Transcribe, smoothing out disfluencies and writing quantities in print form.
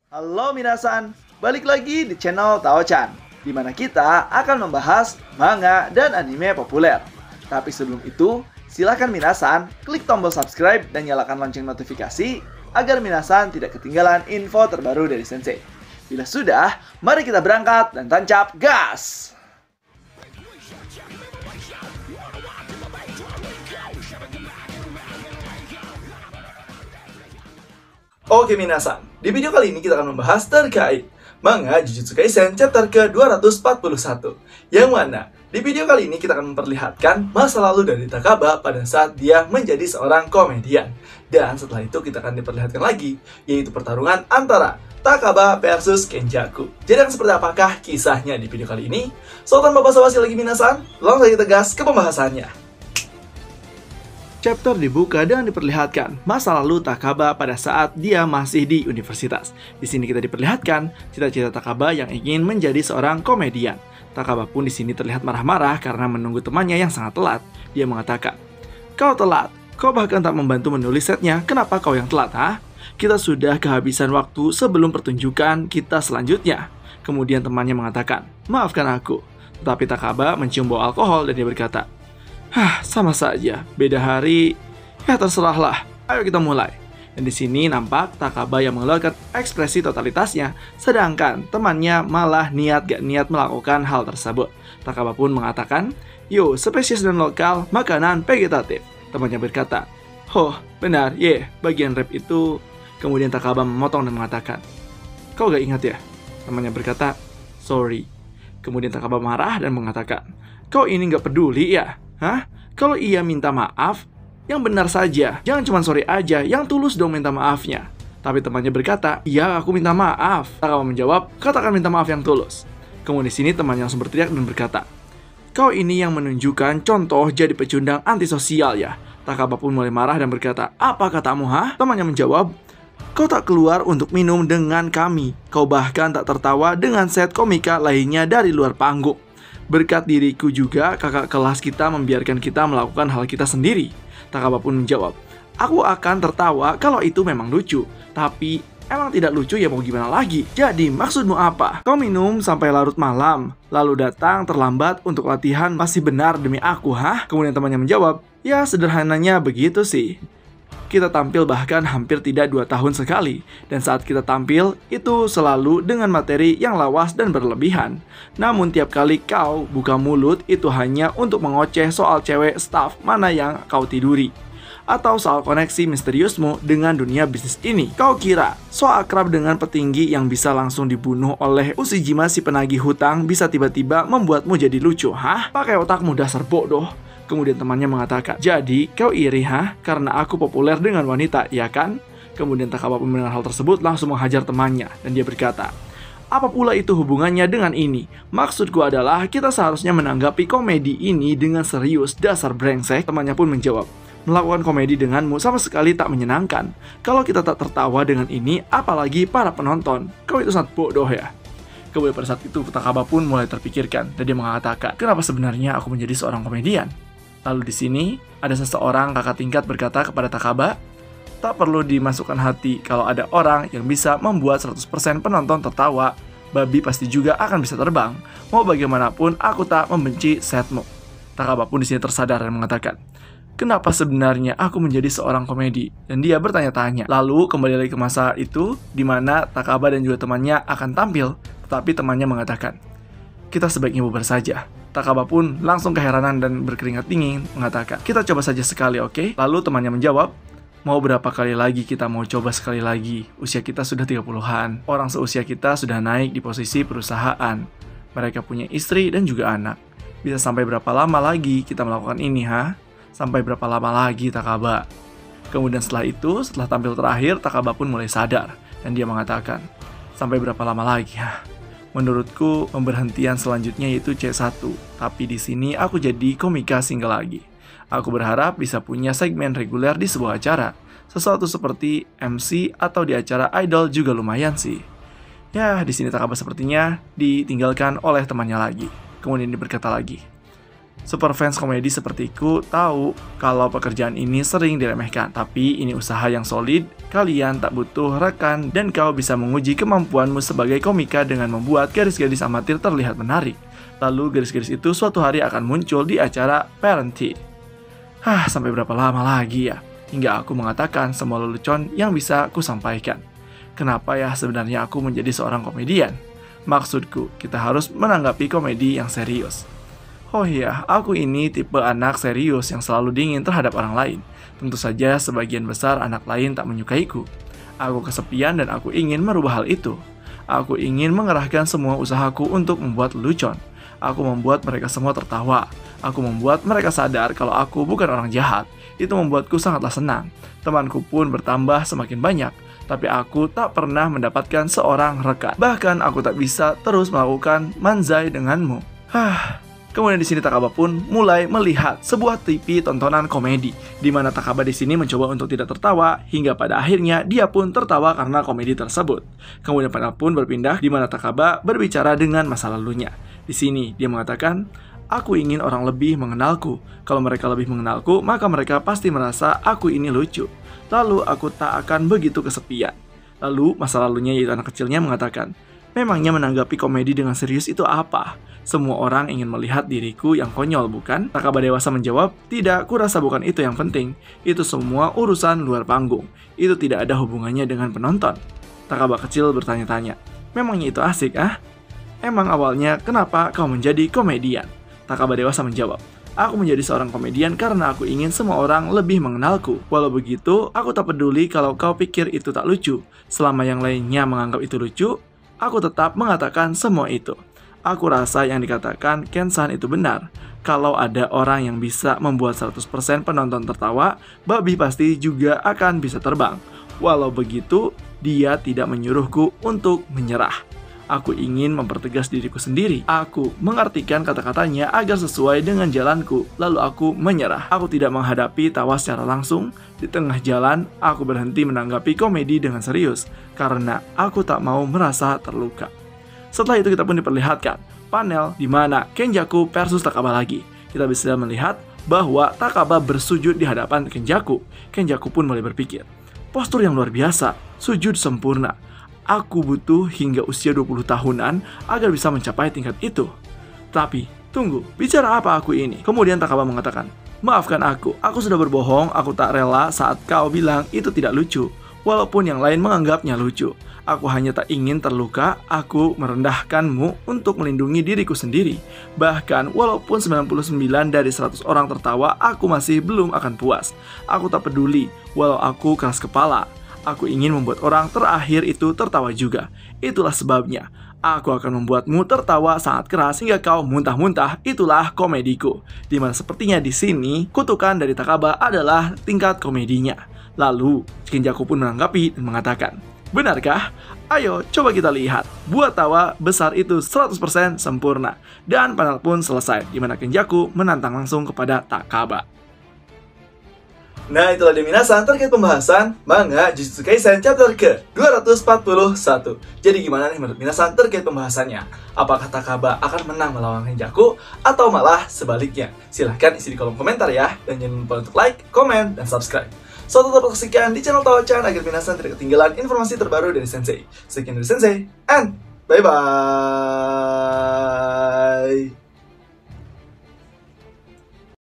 Halo minasan, balik lagi di channel Tao-chan, di mana kita akan membahas manga dan anime populer. Tapi sebelum itu, silakan minasan klik tombol subscribe dan nyalakan lonceng notifikasi agar minasan tidak ketinggalan info terbaru dari Sensei. Bila sudah, mari kita berangkat dan tancap gas! Oke minasan, di video kali ini kita akan membahas terkait manga Jujutsu Kaisen chapter ke-241, yang mana di video kali ini kita akan memperlihatkan masa lalu dari Takaba pada saat dia menjadi seorang komedian. Dan setelah itu kita akan diperlihatkan lagi, yaitu pertarungan antara Takaba versus Kenjaku. Jadi akan seperti apakah kisahnya di video kali ini? So tanpa basa-basi lagi minasan, langsung saja tegas ke pembahasannya. Chapter dibuka dengan diperlihatkan masa lalu Takaba pada saat dia masih di universitas. Di sini kita diperlihatkan cita-cita Takaba yang ingin menjadi seorang komedian. Takaba pun di sini terlihat marah-marah karena menunggu temannya yang sangat telat. Dia mengatakan, "Kau telat. Kau bahkan tak membantu menulis setnya. Kenapa kau yang telat, ha? Kita sudah kehabisan waktu sebelum pertunjukan kita selanjutnya." Kemudian temannya mengatakan, "Maafkan aku." Tetapi Takaba mencium bau alkohol dan dia berkata, sama saja, beda hari, ya terserahlah, ayo kita mulai." Dan di sini nampak Takaba yang mengeluarkan ekspresi totalitasnya, sedangkan temannya malah gak niat melakukan hal tersebut. Takaba pun mengatakan, "Yo, spesies dan lokal, makanan vegetatif." Temannya berkata, "Oh, benar, bagian rap itu." Kemudian Takaba memotong dan mengatakan, "Kau gak ingat ya?" Temannya berkata, "Sorry." Kemudian Takaba marah dan mengatakan, "Kau ini gak peduli ya? Hah? Kalau ia minta maaf, yang benar saja. Jangan cuma sorry aja, yang tulus dong minta maafnya." Tapi temannya berkata, "Iya, aku minta maaf." Takaba menjawab, "Katakan minta maaf yang tulus." Kemudian di sini temannya langsung berteriak dan berkata, "Kau ini yang menunjukkan contoh jadi pecundang antisosial ya." Takaba pun mulai marah dan berkata, "Apa katamu, ha?" Temannya menjawab, "Kau tak keluar untuk minum dengan kami. Kau bahkan tak tertawa dengan set komika lainnya dari luar panggung. Berkat diriku juga, kakak kelas kita membiarkan kita melakukan hal kita sendiri." Takaba pun menjawab, "Aku akan tertawa kalau itu memang lucu. Tapi emang tidak lucu ya mau gimana lagi? Jadi maksudmu apa? Kau minum sampai larut malam, lalu datang terlambat untuk latihan masih benar demi aku, ha?" Kemudian temannya menjawab, "Ya sederhananya begitu sih. Kita tampil bahkan hampir tidak 2 tahun sekali. Dan saat kita tampil, itu selalu dengan materi yang lawas dan berlebihan. Namun tiap kali kau buka mulut, itu hanya untuk mengoceh soal cewek staff mana yang kau tiduri. Atau soal koneksi misteriusmu dengan dunia bisnis ini. Kau kira so akrab dengan petinggi yang bisa langsung dibunuh oleh Ushijima si penagih hutang bisa tiba-tiba membuatmu jadi lucu, hah? Pakai otakmu dasar bodoh." Kemudian temannya mengatakan, "Jadi kau iri, ha? Karena aku populer dengan wanita, ya kan?" Kemudian Takaba mendengar hal tersebut langsung menghajar temannya. Dan dia berkata, "Apa pula itu hubungannya dengan ini? Maksudku adalah kita seharusnya menanggapi komedi ini dengan serius, dasar brengsek." Temannya pun menjawab, "Melakukan komedi denganmu sama sekali tak menyenangkan. Kalau kita tak tertawa dengan ini, apalagi para penonton. Kau itu sangat bodoh ya." Kemudian pada saat itu Takaba pun mulai terpikirkan. Dan dia mengatakan, "Kenapa sebenarnya aku menjadi seorang komedian?" Lalu di sini ada seseorang kakak tingkat berkata kepada Takaba, "Tak perlu dimasukkan hati kalau ada orang yang bisa membuat 100% penonton tertawa. Babi pasti juga akan bisa terbang. Mau bagaimanapun aku tak membenci setmu." Takaba pun di sini tersadar dan mengatakan, "Kenapa sebenarnya aku menjadi seorang komedi?" Dan dia bertanya-tanya. Lalu kembali lagi ke masa itu di mana Takaba dan juga temannya akan tampil. Tetapi temannya mengatakan, "Kita sebaiknya bubar saja." Takaba pun langsung keheranan dan berkeringat dingin mengatakan, "Kita coba saja sekali, oke?" Lalu temannya menjawab, "Mau berapa kali lagi kita mau coba sekali lagi? Usia kita sudah 30-an. Orang seusia kita sudah naik di posisi perusahaan. Mereka punya istri dan juga anak. Bisa sampai berapa lama lagi kita melakukan ini, ha? Sampai berapa lama lagi, Takaba?" Kemudian setelah itu, setelah tampil terakhir, Takaba pun mulai sadar. Dan dia mengatakan, "Sampai berapa lama lagi, ha? Menurutku, pemberhentian selanjutnya yaitu C1. Tapi di sini aku jadi komika single lagi. Aku berharap bisa punya segmen reguler di sebuah acara. Sesuatu seperti MC atau di acara idol juga lumayan sih." Ya, di sini Takaba sepertinya ditinggalkan oleh temannya lagi. Kemudian dia berkata lagi, Super fans komedi sepertiku tahu kalau pekerjaan ini sering diremehkan, tapi ini usaha yang solid, kalian tak butuh rekan, dan kau bisa menguji kemampuanmu sebagai komika dengan membuat gadis-gadis amatir terlihat menarik. Lalu gadis-gadis itu suatu hari akan muncul di acara Parenthood. Sampai berapa lama lagi ya? Hingga aku mengatakan semua lelucon yang bisa aku sampaikan. Kenapa ya sebenarnya aku menjadi seorang komedian? Maksudku, kita harus menanggapi komedi yang serius. Oh iya, aku ini tipe anak serius yang selalu dingin terhadap orang lain. Tentu saja sebagian besar anak lain tak menyukaiku. Aku kesepian dan aku ingin merubah hal itu. Aku ingin mengerahkan semua usahaku untuk membuat lelucon. Aku membuat mereka semua tertawa. Aku membuat mereka sadar kalau aku bukan orang jahat. Itu membuatku sangatlah senang. Temanku pun bertambah semakin banyak. Tapi aku tak pernah mendapatkan seorang rekan. Bahkan aku tak bisa terus melakukan manzai denganmu. Kemudian di sini Takaba pun mulai melihat sebuah TV tontonan komedi, di mana Takaba di sini mencoba untuk tidak tertawa, hingga pada akhirnya dia pun tertawa karena komedi tersebut. Kemudian panel pun berpindah, di mana Takaba berbicara dengan masa lalunya. Di sini dia mengatakan, aku ingin orang lebih mengenalku. Kalau mereka lebih mengenalku, maka mereka pasti merasa aku ini lucu. Lalu aku tak akan begitu kesepian. Lalu masa lalunya yaitu anak kecilnya mengatakan, memangnya menanggapi komedi dengan serius itu apa? Semua orang ingin melihat diriku yang konyol, bukan? Takaba dewasa menjawab, tidak, kurasa bukan itu yang penting. Itu semua urusan luar panggung. Itu tidak ada hubungannya dengan penonton. Takaba kecil bertanya-tanya, memangnya itu asik, Emang awalnya kenapa kau menjadi komedian? Takaba dewasa menjawab, aku menjadi seorang komedian karena aku ingin semua orang lebih mengenalku. Walau begitu, aku tak peduli kalau kau pikir itu tak lucu. Selama yang lainnya menganggap itu lucu, aku tetap mengatakan semua itu. Aku rasa yang dikatakan Ken-san itu benar. Kalau ada orang yang bisa membuat 100% penonton tertawa, babi pasti juga akan bisa terbang. Walau begitu, dia tidak menyuruhku untuk menyerah. Aku ingin mempertegas diriku sendiri. Aku mengartikan kata-katanya agar sesuai dengan jalanku. Lalu aku menyerah. Aku tidak menghadapi tawa secara langsung. Di tengah jalan, aku berhenti menanggapi komedi dengan serius. Karena aku tak mau merasa terluka. Setelah itu kita pun diperlihatkan panel di mana Kenjaku versus Takaba lagi. Kita bisa melihat bahwa Takaba bersujud di hadapan Kenjaku. Kenjaku pun mulai berpikir, postur yang luar biasa, sujud sempurna. Aku butuh hingga usia 20 tahunan agar bisa mencapai tingkat itu. Tapi, tunggu, bicara apa aku ini? Kemudian Takaba mengatakan, maafkan aku sudah berbohong, aku tak rela saat kau bilang itu tidak lucu. Walaupun yang lain menganggapnya lucu. Aku hanya tak ingin terluka, aku merendahkanmu untuk melindungi diriku sendiri. Bahkan walaupun 99 dari 100 orang tertawa, aku masih belum akan puas. Aku tak peduli, walau aku keras kepala. Aku ingin membuat orang terakhir itu tertawa juga. Itulah sebabnya, aku akan membuatmu tertawa sangat keras hingga kau muntah-muntah. Itulah komediku. Dimana sepertinya di sini, kutukan dari Takaba adalah tingkat komedinya. Lalu, Kenjaku pun menanggapi dan mengatakan, benarkah? Ayo coba kita lihat. Buat tawa besar itu 100% sempurna. Dan panel pun selesai, di mana Kenjaku menantang langsung kepada Takaba. Nah, itulah dia minasan terkait pembahasan manga Jujutsu Kaisen chapter ke-241. Jadi gimana nih menurut minasan terkait pembahasannya? Apakah Takaba akan menang melawan Kenjaku atau malah sebaliknya? Silahkan isi di kolom komentar ya. Dan jangan lupa untuk like, komen, dan subscribe. So, tetap saksikan di channel Tawa-chan agar minasan tidak ketinggalan informasi terbaru dari Sensei. Sekian dari Sensei, and bye-bye!